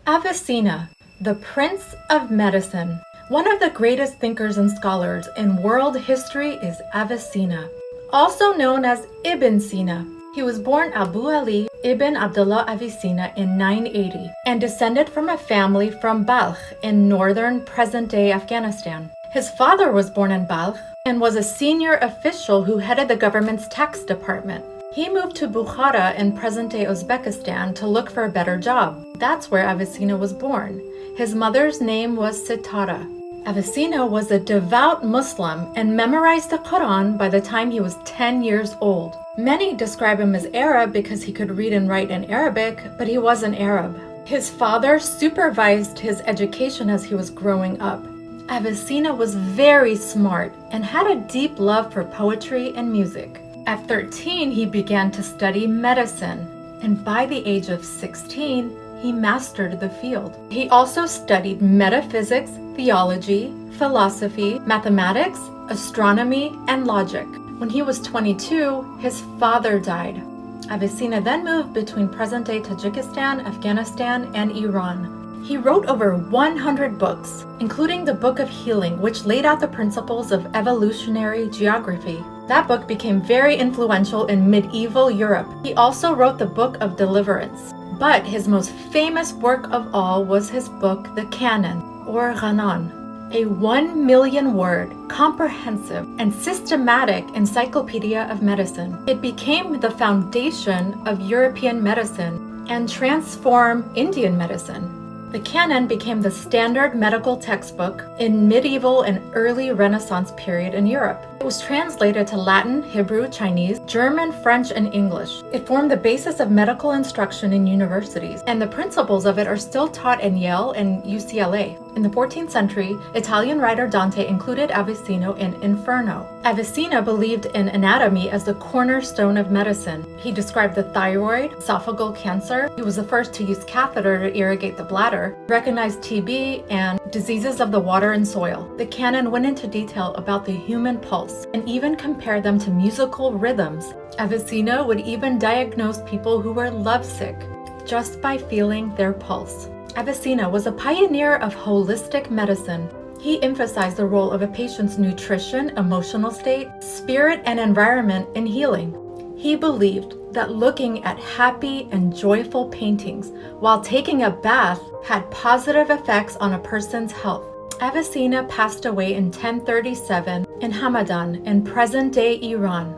Avicenna, the Prince of Medicine. One of the greatest thinkers and scholars in world history is Avicenna, also known as Ibn Sina. He was born Abu Ali ibn Abdullah Avicenna in 980 and descended from a family from Balkh in northern present-day Afghanistan. His father was born in Balkh and was a senior official who headed the government's tax department. He moved to Bukhara in present-day Uzbekistan to look for a better job. That's where Avicenna was born. His mother's name was Sitara. Avicenna was a devout Muslim and memorized the Quran by the time he was 10 years old. Many describe him as Arab because he could read and write in Arabic, but he wasn't Arab. His father supervised his education as he was growing up. Avicenna was very smart and had a deep love for poetry and music. At 13, he began to study medicine, and by the age of 16, he mastered the field. He also studied metaphysics, theology, philosophy, mathematics, astronomy, and logic. When he was 22, his father died. Avicenna then moved between present-day Tajikistan, Afghanistan, and Iran. He wrote over 100 books, including the Book of Healing, which laid out the principles of evolutionary geography. That book became very influential in medieval Europe. He also wrote the Book of Deliverance. But his most famous work of all was his book, The Canon, or Ghanan, a 1 million word, comprehensive, and systematic encyclopedia of medicine. It became the foundation of European medicine and transformed Indian medicine. The Canon became the standard medical textbook in medieval and early Renaissance period in Europe. It was translated to Latin, Hebrew, Chinese, German, French, and English. It formed the basis of medical instruction in universities, and the principles of it are still taught in Yale and UCLA. In the 14th century, Italian writer Dante included Avicenna in Inferno. Avicenna believed in anatomy as the cornerstone of medicine. He described the thyroid, esophageal cancer. He was the first to use catheter to irrigate the bladder, recognized TB, and diseases of the water and soil. The canon went into detail about the human pulse and even compared them to musical rhythms. Avicenna would even diagnose people who were lovesick just by feeling their pulse. Avicenna was a pioneer of holistic medicine. He emphasized the role of a patient's nutrition, emotional state, spirit, and environment in healing. He believed that looking at happy and joyful paintings while taking a bath had positive effects on a person's health. Avicenna passed away in 1037 in Hamadan in present-day Iran.